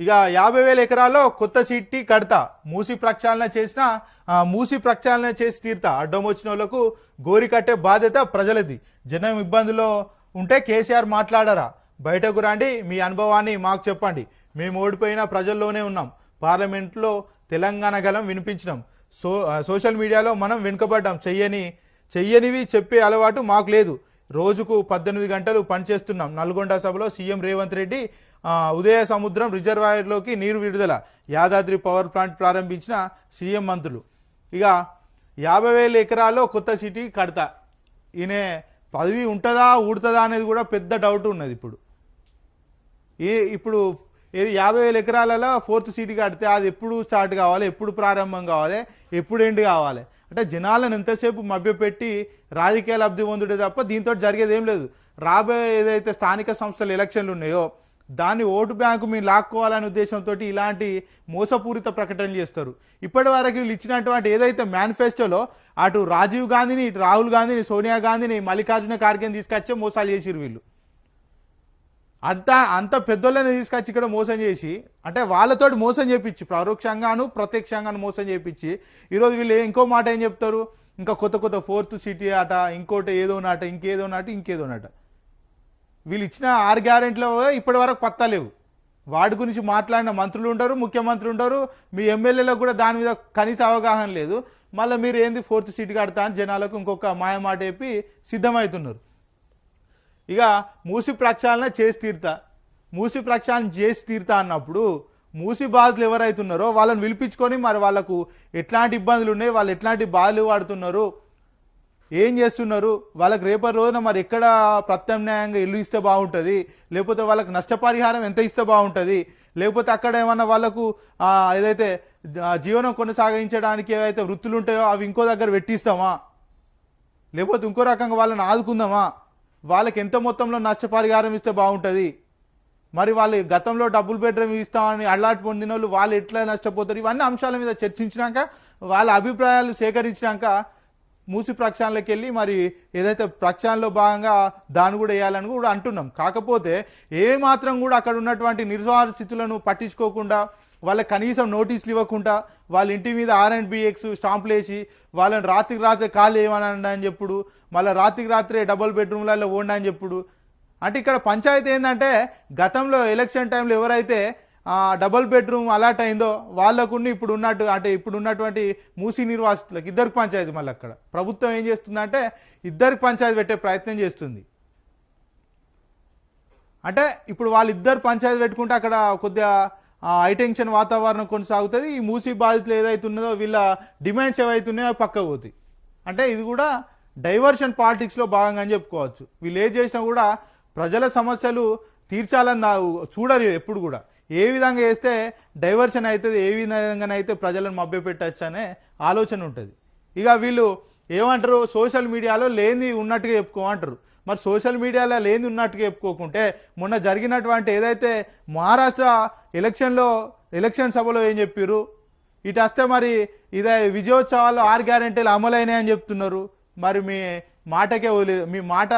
ఇక 50,000 ఎకరాల్లో కొత్త సిటీ కడతా, మూసి ప్రక్షాళన చేసి తీరుతా, అడ్డం వచ్చిన వాళ్ళకు గోరి కట్టే బాధ్యత ప్రజలది. జనం ఇబ్బందుల్లో ఉంటే కేసీఆర్ మాట్లాడరా? బయటకు రండి, మీ అనుభవాన్ని మాకు చెప్పండి. మేము ఓడిపోయిన ప్రజల్లోనే ఉన్నాం, పార్లమెంట్లో తెలంగాణ గలం వినిపించినాం, సోషల్ మీడియాలో మనం వెనుకబడ్డాం, చెయ్యనివి చెప్పే అలవాటు మాకు లేదు, రోజుకు 18 గంటలు పనిచేస్తున్నాం. నల్గొండ సభలో సీఎం రేవంత్ రెడ్డి ఉదయ సముద్రం రిజర్వాయర్లోకి నీరు విడుదల, యాదాద్రి పవర్ ప్లాంట్ ప్రారంభించిన సీఎం మంత్రులు. ఇక 50,000 ఎకరాల్లో కొత్త సిటీ కడతా, ఈయన పదవి ఉంటుందా ఊడుతుందా అనేది కూడా పెద్ద డౌట్ ఉన్నది. ఇప్పుడు 50,000 ఎకరాలలో 4th సిటీ కడితే అది ఎప్పుడు స్టార్ట్ కావాలి, ఎప్పుడు ప్రారంభం కావాలి, ఎప్పుడు ఎండ్ కావాలి? అంటే జనాలను ఎంతసేపు మభ్యపెట్టి రాజకీయ లబ్ధి పొందుడే తప్ప దీంతో జరిగేది ఏం లేదు. రాబోయే ఏదైతే స్థానిక సంస్థల ఎలక్షన్లు ఉన్నాయో దాన్ని ఓటు బ్యాంకు మీరు లాక్కోవాలనే ఉద్దేశంతో ఇలాంటి మోసపూరిత ప్రకటనలు చేస్తారు. ఇప్పటి వరకు వీళ్ళు ఇచ్చినటువంటి ఏదైతే మేనిఫెస్టోలో అటు రాజీవ్ గాంధీని, ఇటు రాహుల్ గాంధీని, సోనియా గాంధీని, మల్లికార్జున ఖార్గేని తీసుకొచ్చే మోసాలు చేసిరు వీళ్ళు. అంత పెద్దోళ్ళని తీసుకొచ్చి ఇక్కడ మోసం చేసి, అంటే వాళ్ళతోటి మోసం చేపించి, పరోక్షంగాను ప్రత్యక్షంగాను మోసం చేపించి, ఈరోజు వీళ్ళు ఇంకో మాట ఏం చెప్తారు, ఇంకా కొత్త 4th సిటీ అట, ఇంకోటి ఏదోనట, ఇంకేదోనట. వీళ్ళు ఇచ్చిన 6 గ్యారెంటీలో ఇప్పటి వరకు పత్తా లేవు. వాటి గురించి మాట్లాడిన మంత్రులు ఉంటారు, ముఖ్యమంత్రి ఉంటారు, మీ ఎమ్మెల్యేలకు కూడా దాని మీద కనీస అవగాహన లేదు. మళ్ళీ మీరు ఏంది 4th సిటీ కడతా అని జనాలకు ఇంకొక మాయమాట చెప్పి సిద్ధమవుతున్నారు. ఇక మూసి ప్రక్షాళన చేసి తీరుతా అన్నప్పుడు మూసి బాధితులు ఎవరైతున్నారో వాళ్ళని పిలిపించుకొని మరి వాళ్ళకు ఎట్లాంటి ఇబ్బందులు ఉన్నాయి, వాళ్ళు ఎట్లాంటి బాధలు పడుతున్నారు, ఏం చేస్తున్నారు, వాళ్ళకి రేపటి రోజున మరి ఎక్కడ ప్రత్యామ్నాయంగా ఇల్లు ఇస్తే బాగుంటుంది, లేకపోతే వాళ్ళకి నష్టపరిహారం ఎంత ఇస్తే బాగుంటుంది, లేకపోతే అక్కడ ఏమన్నా వాళ్ళకు ఏదైతే జీవనం కొనసాగించడానికి ఏవైతే వృత్తులు ఉంటాయో అవి ఇంకో దగ్గర పెట్టిస్తామా, లేకపోతే ఇంకో రకంగా వాళ్ళని ఆదుకుందామా, వాళ్ళకి ఎంత మొత్తంలో నష్టపరిహారం ఇస్తే బాగుంటుంది, మరి వాళ్ళు గతంలో డబుల్ బెడ్రూమ్ ఇస్తామని అల్లాట్ పొందిన వాళ్ళు ఎట్లా నష్టపోతారు, ఇవన్నీ అంశాల మీద చర్చించినాక వాళ్ళ అభిప్రాయాలు సేకరించినాక మూసి ప్రక్షాళనకి వెళ్ళి మరి ఏదైతే ప్రక్షాళనలో భాగంగా దాన్ని కూడా వేయాలని కూడా అంటున్నాం. కాకపోతే ఏమాత్రం కూడా అక్కడ ఉన్నటువంటి నిర్వహణ స్థితులను పట్టించుకోకుండా, వాళ్ళకి కనీసం నోటీసులు ఇవ్వకుండా, వాళ్ళ ఇంటి మీద R&BX స్టాంపులు వేసి వాళ్ళని రాత్రి ఖాళీ ఏమని అని చెప్పుడు, మళ్ళీ రాత్రే డబుల్ బెడ్రూమ్లలో ఓండి అని చెప్పుడు. అంటే ఇక్కడ పంచాయతీ ఏంటంటే గతంలో ఎలక్షన్ టైంలో ఎవరైతే డబుల్ బెడ్రూమ్ అలాట్ అయిందో వాళ్ళకు ఇప్పుడు ఉన్నటువంటి మూసి నిర్వాసితులకు ఇద్దరికి పంచాయతీ. మళ్ళీ అక్కడ ప్రభుత్వం ఏం చేస్తుందంటే ఇద్దరికి పంచాయతీ పెట్టే ప్రయత్నం చేస్తుంది. అంటే ఇప్పుడు వాళ్ళిద్దరు పంచాయతీ పెట్టుకుంటే అక్కడ కొద్దిగా హైటెన్షన్ వాతావరణం కొనసాగుతుంది. ఈ మూసి బాధితులు ఏదైతే ఉన్నదో వీళ్ళ డిమాండ్స్ ఏవైతున్నాయో పక్కకు పోతాయి. అంటే ఇది కూడా డైవర్షన్ పాలిటిక్స్లో భాగంగా అని చెప్పుకోవచ్చు. వీళ్ళు ఏం చేసినా కూడా ప్రజల సమస్యలు తీర్చాలని చూడరు ఎప్పుడు కూడా. ఏ విధంగా చేస్తే డైవర్షన్ అవుతుంది, ఏ విధంగానైతే ప్రజలను మభ్యపెట్టచ్చు అనే ఆలోచన ఉంటుంది. ఇక వీళ్ళు ఏమంటారు, సోషల్ మీడియాలో లేని ఉన్నట్టుగా చెప్పుకోమంటారు. మరి సోషల్ మీడియాలో లేని ఉన్నట్టుగా చెప్పుకోకుంటే మొన్న జరిగినటువంటి ఏదైతే మహారాష్ట్ర ఎలక్షన్ సభలో ఏం చెప్పారు, ఇటు వస్తే మరి ఇదే విజయోత్సవాలు 6 గ్యారెంటీలు అమలైనాయని చెప్తున్నారు. మరి మీ మాటకే వదిలేదు, మీ మాట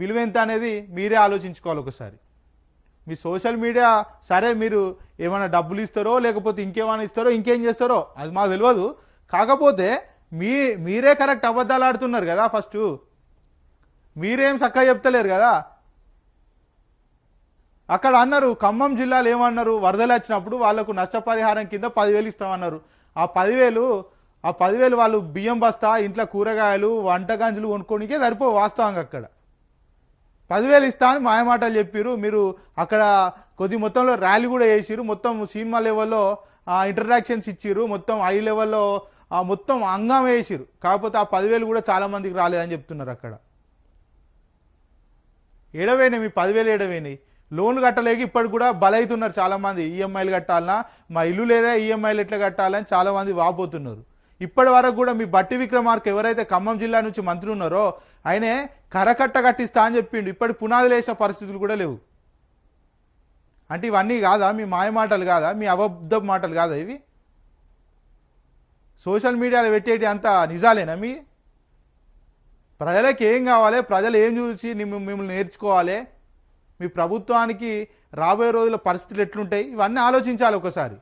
విలువెంత అనేది మీరే ఆలోచించుకోవాలి ఒకసారి. మీ సోషల్ మీడియా సరే మీరు ఏమైనా డబ్బులు ఇస్తారో లేకపోతే ఇంకేమైనా ఇస్తారో ఇంకేం చేస్తారో అది మాకు తెలియదు. కాకపోతే మీరే కరెక్ట్ అబద్ధాలు ఆడుతున్నారు కదా. ఫస్ట్ మీరేం చక్కగా చెప్తలేరు కదా. అక్కడ అన్నారు, ఖమ్మం జిల్లాలో ఏమన్నారు, వరదలు వచ్చినప్పుడు వాళ్లకు నష్టపరిహారం కింద 10,000 ఇస్తామన్నారు. ఆ 10,000 వాళ్ళు బియ్యం బస్తా, ఇంట్లో కూరగాయలు, వంటగంజులు కొనుక్కోనికే సరిపో. వాస్తవంగా అక్కడ 10,000 ఇస్తా అని మాయమాటలు చెప్పారు. మీరు అక్కడ కొద్ది మొత్తంలో ర్యాలీ కూడా చేసిరు, మొత్తం సినిమా లెవెల్లో ఇంటరాక్షన్స్ ఇచ్చిరు, మొత్తం హై లెవెల్లో మొత్తం అంగం వేసిరు. కాకపోతే ఆ 10,000 కూడా చాలా మందికి రాలేదని చెప్తున్నారు. అక్కడ ఏడవైనాయి, మీ 10,000 ఏడవైనాయి. లోన్లు కట్టలేక ఇప్పటికి కూడా బలవుతున్నారు చాలామంది. ఈఎంఐలు కట్టాలన్నా, మా ఇల్లు లేదా ఈఎంఐలు ఎట్లా కట్టాలని చాలామంది వాపోతున్నారు. ఇప్పటి వరకు కూడా మీ బట్టి విక్రమార్క ఎవరైతే ఖమ్మం జిల్లా నుంచి మంత్రి ఉన్నారో ఆయనే కట్టిస్తా అని చెప్పిండు. ఇప్పటి పునాదులు వేసిన పరిస్థితులు కూడా లేవు. అంటే ఇవన్నీ కాదా, మీ మాయ మాటలు కాదా, మీ అబద్ధ మాటలు కాదా ఇవి? సోషల్ మీడియాలో పెట్టేటి అంత నిజాలేనా? ప్రజలకు ఏం కావాలి, ప్రజలు ఏం చూసి మిమ్మల్ని నేర్చుకోవాలి, మీ ప్రభుత్వానికి రాబోయే రోజుల పరిస్థితులు ఎట్లుంటాయి ఇవన్నీ ఆలోచించాలి ఒకసారి.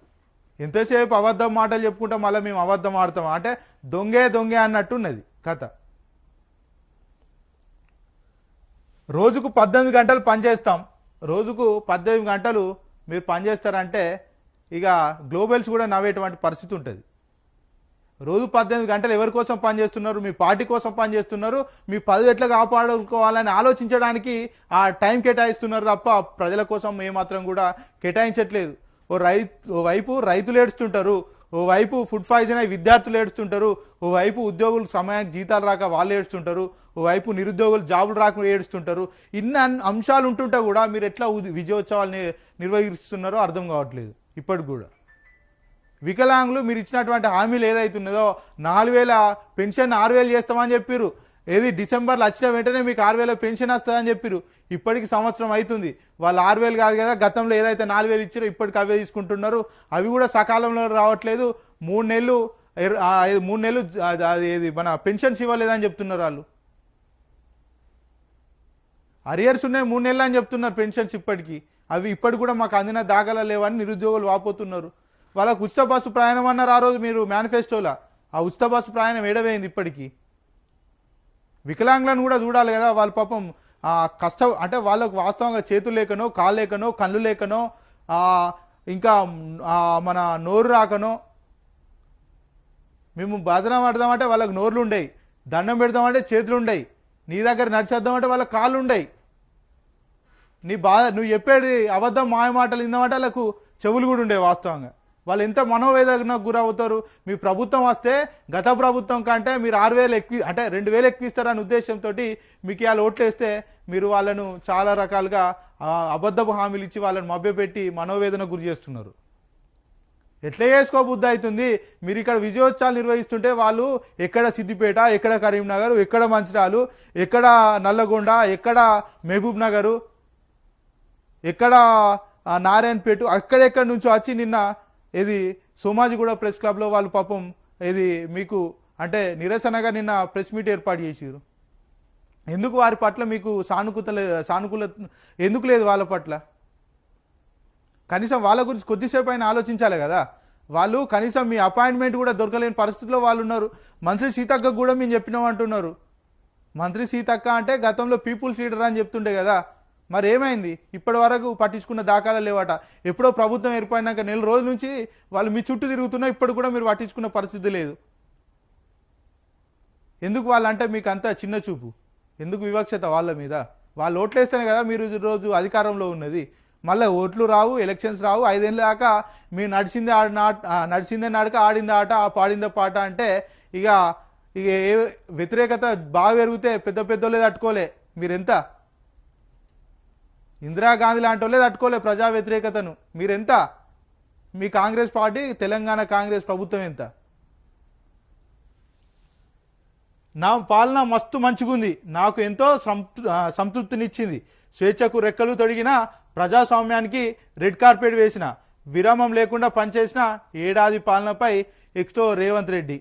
ఎంతసేపు అబద్ధం మాటలు చెప్పుకుంటాం, మళ్ళీ మేము అబద్ధం ఆడతాం అంటే దొంగే అన్నట్టున్నది కథ. రోజుకు 18 గంటలు పనిచేస్తాం, రోజుకు 18 గంటలు మీరు పనిచేస్తారంటే ఇక గ్లోబల్స్ కూడా నవ్వేటువంటి పరిస్థితి ఉంటుంది. రోజు 18 గంటలు ఎవరి కోసం పనిచేస్తున్నారు? మీ పార్టీ కోసం పనిచేస్తున్నారు, మీ పదవి ఎట్లా కాపాడుకోవాలని ఆలోచించడానికి ఆ టైం కేటాయిస్తున్నారు తప్ప ప్రజల కోసం ఏమాత్రం కూడా కేటాయించట్లేదు. ఓ వైపు రైతులు ఏడుస్తుంటారు, ఓవైపు ఫుడ్ పాయిజన్ అయి విద్యార్థులు ఏడుస్తుంటారు, ఓవైపు ఉద్యోగులు సమయానికి జీతాలు రాక వాళ్ళు ఏడుస్తుంటారు, ఓవైపు నిరుద్యోగులు జాబులు రాక ఏడుస్తుంటారు. ఇన్ని అంశాలు ఉంటుంటే కూడా మీరు ఎట్లా విజయోత్సవాలు నిర్వహిస్తున్నారో అర్థం కావట్లేదు ఇప్పటికి కూడా. వికలాంగులు మీరు ఇచ్చినటువంటి హామీలు ఏదైతున్నదో 4000 పెన్షన్ 6000 చేస్తామని చెప్పారు. ఏది డిసెంబర్లో వచ్చిన వెంటనే మీకు 6000 పెన్షన్ వస్తుందని చెప్పారు. ఇప్పటికి సంవత్సరం అవుతుంది, వాళ్ళు 6000 కాదు కదా, గతంలో ఏదైతే 4000 ఇచ్చారో ఇప్పటికి అవే తీసుకుంటున్నారు. అవి కూడా సకాలంలో రావట్లేదు. 3 నెలలు ఏది మన పెన్షన్స్ ఇవ్వలేదని చెప్తున్నారు వాళ్ళు. అరియర్స్ ఉన్నాయి 3 నెలలు అని చెప్తున్నారు పెన్షన్స్ ఇప్పటికీ. అవి ఇప్పటికి కూడా మాకు అందిన దాఖలా లేవని నిరుద్యోగులు వాపోతున్నారు. వాళ్ళకు ఉచిత బస్సు ప్రయాణం అన్నారు ఆ రోజు మీరు మేనిఫెస్టోలో. ఆ ఉచిత బస్సు ప్రయాణం ఏడవైంది ఇప్పటికీ. వికలాంగులను కూడా చూడాలి కదా, వాళ్ళ పాపం కష్టం అంటే వాళ్ళకు వాస్తవంగా చేతులు లేకనో, కాళ్ళు లేకనో, కళ్ళు లేకనో, ఇంకా మన నోరు రాకనో, మేము బదనం పడదామంటే వాళ్ళకి నోర్లు ఉండయి, దండం పెడదామంటే చేతులు ఉండయి, నీ దగ్గర నడిచేద్దామంటే వాళ్ళకి కాళ్ళు ఉండయి, నువ్వు చెప్పేది అబద్ధం మాయ మాటలు ఇందామంటే వాళ్ళకు చెవులు కూడా ఉండే. వాస్తవంగా వాళ్ళు ఎంత మనోవేదనకు గురవుతారు. మీ ప్రభుత్వం వస్తే గత ప్రభుత్వం కంటే మీరు 6000 అంటే 2000 ఎక్కువ ఇస్తారనే ఉద్దేశంతో మీకు ఇవాళ ఓట్లు వేస్తే మీరు వాళ్ళను చాలా రకాలుగా అబద్ధపు హామీలు ఇచ్చి వాళ్ళని మభ్యపెట్టి మనోవేదన గురి చేస్తున్నారు. ఎట్లా చేసుకోబుద్ధి అవుతుంది? మీరు ఇక్కడ విజయోత్సవాలు నిర్వహిస్తుంటే వాళ్ళు ఎక్కడ సిద్దిపేట, ఎక్కడ కరీంనగర్, ఎక్కడ మంచిర్యాల, ఎక్కడ నల్లగొండ, ఎక్కడ మహబూబ్ నగరు, ఎక్కడ నారాయణపేట, అక్కడెక్కడి నుంచో వచ్చి నిన్న ఇది సోమాజిగూడ ప్రెస్ క్లబ్లో వాళ్ళు పాపం ఇది మీకు అంటే నిరసనగా నిన్న ప్రెస్ మీట్ ఏర్పాటు చేసారు. ఎందుకు వారి పట్ల మీకు సానుకూల ఎందుకు లేదు వాళ్ళ పట్ల? కనీసం వాళ్ళ గురించి కొద్దిసేపు అయినా ఆలోచించాలి కదా. వాళ్ళు కనీసం మీ అపాయింట్మెంట్ కూడా దొరకలేని పరిస్థితిలో వాళ్ళు ఉన్నారు. మంత్రి సీతక్క కూడా మేము చెప్పినామంటున్నారు. మంత్రి సీతక్క అంటే గతంలో పీపుల్స్ లీడర్ అని చెప్తుండే కదా, మరి ఏమైంది? ఇప్పటి వరకు పట్టించుకున్న దాఖలా లేవట. ఎప్పుడో ప్రభుత్వం ఏర్పడినాక నెల రోజుల నుంచి వాళ్ళు మీ చుట్టూ తిరుగుతున్నా ఇప్పుడు కూడా మీరు పట్టించుకున్న పరిస్థితి లేదు. ఎందుకు వాళ్ళంటే మీకు అంత చిన్న చూపు? ఎందుకు వివక్షత వాళ్ళ మీద? వాళ్ళు ఓట్లేస్తేనే కదా మీరు రోజు అధికారంలో ఉన్నది. మళ్ళీ ఓట్లు రావు, ఎలక్షన్స్ రావు, 5 ఏళ్ళ దాకా మీరు నడిచిందే నడక, ఆడిందే ఆట, పాడిందే పాట అంటే ఇక ఇక వ్యతిరేకత బాగా పెరిగితే పెద్ద పెద్దోళ్ళే తట్టుకోలే. మీరెంత ఇందిరాగాంధీ లాంటి వాళ్ళే తట్టుకోలే ప్రజా వ్యతిరేకతను. మీరెంత? మీ కాంగ్రెస్ పార్టీ, తెలంగాణ కాంగ్రెస్ ప్రభుత్వం ఎంత? నా పాలన మస్తు మంచిగుంది, నాకు ఎంతో సంతృప్తినిచ్చింది, స్వేచ్ఛకు రెక్కలు తొడిగిన, ప్రజాస్వామ్యానికి రెడ్ కార్పెట్ వేసిన, విరామం లేకుండా పనిచేసిన ఏడాది పాలనపై ఎక్స్టో రేవంత్ రెడ్డి.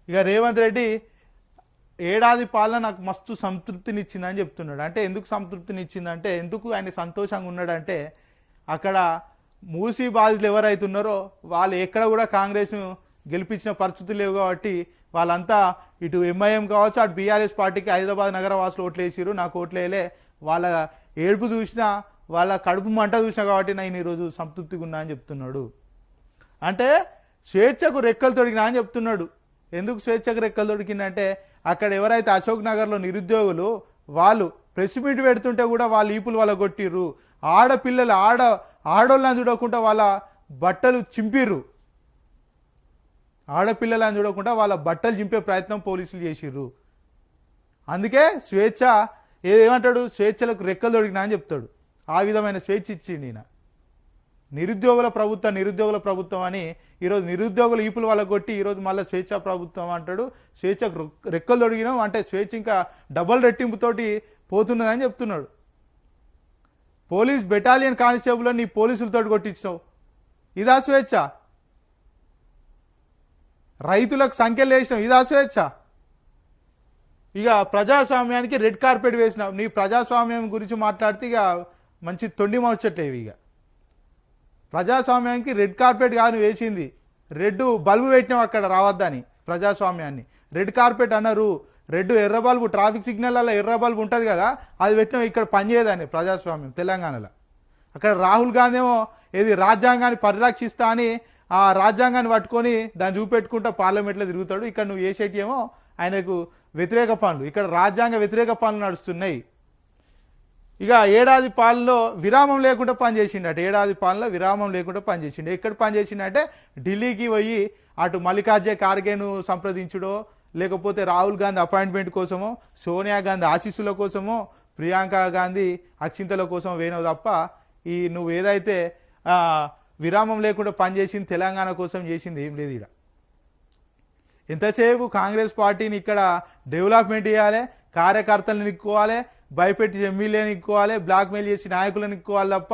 ఇక రేవంత్ రెడ్డి ఏడాది పాలన నాకు మస్తు సంతృప్తినిచ్చిందని చెప్తున్నాడు. అంటే ఎందుకు సంతృప్తినిచ్చిందంటే, ఎందుకు ఆయన సంతోషంగా ఉన్నాడంటే, అక్కడ మూసీ బాధితులు ఎవరైతున్నారో వాళ్ళు ఎక్కడ కూడా కాంగ్రెస్ను గెలిపించిన పరిస్థితులు లేవు కాబట్టి వాళ్ళంతా ఇటు ఎంఐఎం కావచ్చు, అటు బీఆర్ఎస్ పార్టీకి హైదరాబాద్ నగర వాసులు ఓట్లు వేసిరు, నాకు ఓట్లు వేయలే. వాళ్ళ ఏడుపు చూసినా, వాళ్ళ కడుపు మంట చూసినా కాబట్టి నేను ఈరోజు సంతృప్తిగా ఉన్నా అని చెప్తున్నాడు. అంటే స్వేచ్ఛకు రెక్కలు తొడిగినా అని చెప్తున్నాడు. ఎందుకు స్వేచ్ఛకు రెక్కలు తొడిగిందంటే, అక్కడ ఎవరైతే అశోక్ నగర్లో నిరుద్యోగులు వాళ్ళు ప్రెస్ మీట్ పెడుతుంటే కూడా వాళ్ళు ఈపులు వాళ్ళ కొట్టిర్రు, ఆడపిల్లలు ఆడోళ్ళని చూడకుండా వాళ్ళ బట్టలు చింపిర్రు, ఆడపిల్లలని చూడకుండా వాళ్ళ బట్టలు చింపే ప్రయత్నం పోలీసులు చేసిర్రు. అందుకే స్వేచ్ఛ ఏమంటాడు, స్వేచ్ఛలకు రెక్కలు తొడిగినా అని చెప్తాడు. ఆ విధమైన స్వేచ్ఛ ఇచ్చిండి ఈయన. నిరుద్యోగుల ప్రభుత్వం అని ఈరోజు నిరుద్యోగులు ఈపులు వాళ్ళ కొట్టి ఈరోజు మళ్ళీ స్వేచ్ఛ ప్రభుత్వం అంటాడు. స్వేచ్ఛకు రెక్కలు తొడిగినాం అంటే స్వేచ్ఛ ఇంకా డబల్ రెట్టింపుతోటి పోతున్నదని చెప్తున్నాడు. పోలీస్ బెటాలియన్ కానిస్టేబుల్ నీ పోలీసులతో కొట్టించినావు, ఇదా స్వేచ్ఛ? రైతులకు సంఖ్యలు వేసినావు, ఇదా స్వేచ్ఛ? ఇక ప్రజాస్వామ్యానికి రెడ్ కార్పెట్ వేసినావు. నీ ప్రజాస్వామ్యం గురించి మాట్లాడితే ఇక మంచి తొండి మార్చట్లేవు. ఇక ప్రజాస్వామ్యానికి రెడ్ కార్పెట్ కాదు వేసింది, రెడ్ బల్బు పెట్టినాం అక్కడ రావద్దని. ప్రజాస్వామ్యాన్ని రెడ్ కార్పెట్ అన్నారు. రెడ్ ఎర్ర బల్బు, ట్రాఫిక్ సిగ్నల్ ఎర్ర బల్బు ఉంటుంది కదా, అది పెట్టినాం. ఇక్కడ పనిచేయదని ప్రజాస్వామ్యం తెలంగాణలో. అక్కడ రాహుల్ గాంధీ ఏమో ఏది రాజ్యాంగాన్ని పరిరక్షిస్తా అని ఆ రాజ్యాంగాన్ని పట్టుకొని దాన్ని చూపెట్టుకుంటా పార్లమెంట్లో తిరుగుతాడు. ఇక్కడ నువ్వు చేసేటి ఏమో ఆయనకు వ్యతిరేక పనులు, ఇక్కడ రాజ్యాంగ వ్యతిరేక పనులు నడుస్తున్నాయి. ఇక ఏడాది పాలనలో విరామం లేకుండా పనిచేసిండట. ఏడాది పాలనలో విరామం లేకుండా పనిచేసిండు. ఎక్కడ పనిచేసిండంటే ఢిల్లీకి పోయి అటు మల్లికార్జున ఖార్గేను సంప్రదించుడో, లేకపోతే రాహుల్ గాంధీ అపాయింట్మెంట్ కోసమో, సోనియా గాంధీ ఆశీస్సుల కోసమో, ప్రియాంక గాంధీ అక్షింతల కోసం వేయనవు తప్ప ఈ నువ్వు ఏదైతే విరామం లేకుండా పనిచేసింది తెలంగాణ కోసం చేసింది ఏం లేదు. ఇక్కడ ఎంతసేపు కాంగ్రెస్ పార్టీని ఇక్కడ డెవలప్మెంట్ చేయాలి, కార్యకర్తలను నిక్కుకోవాలి, భయపెట్టి ఎమ్మెల్యేని నిక్కుకోవాలి, బ్లాక్మెయిల్ చేసి నాయకులను నిక్కుకోవాలి తప్ప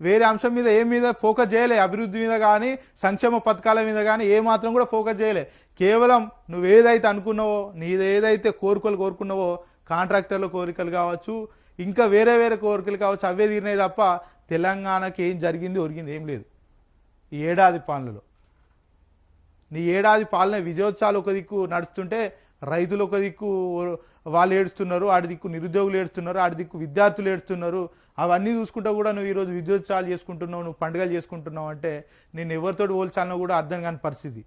వేరే అంశం మీద ఏం మీద ఫోకస్ చేయలే. అభివృద్ధి మీద కానీ సంక్షేమ పథకాల మీద కానీ ఏ మాత్రం కూడా ఫోకస్ చేయలే. కేవలం నువ్వు ఏదైతే అనుకున్నావో, నీదేదైతే కోరుకున్నావో, కాంట్రాక్టర్ల కోరికలు కావచ్చు, ఇంకా వేరే వేరే కోరికలు కావచ్చు, అవే తీరినాయి తప్ప తెలంగాణకి ఏం జరిగింది ఒరిగింది ఏం లేదు ఈ ఏడాది పాలనలో. నీ ఏడాది పాలన విజయోత్సవాలు ఒక దిక్కు నడుస్తుంటే రైతులు ఒక దిక్కు వాళ్ళు ఏడుస్తున్నారు, ఆడి దిక్కు నిరుద్యోగులు ఏడుస్తున్నారు, ఆడి దిక్కు విద్యార్థులు ఏడుస్తున్నారు. అవన్నీ చూసుకుంటా కూడా నువ్వు ఈరోజు విజయోత్సవాలు చేసుకుంటున్నావు, నువ్వు పండుగలు చేసుకుంటున్నావు అంటే నేను ఎవరితోటి పోల్చాలనో కూడా అర్థం కాని పరిస్థితి.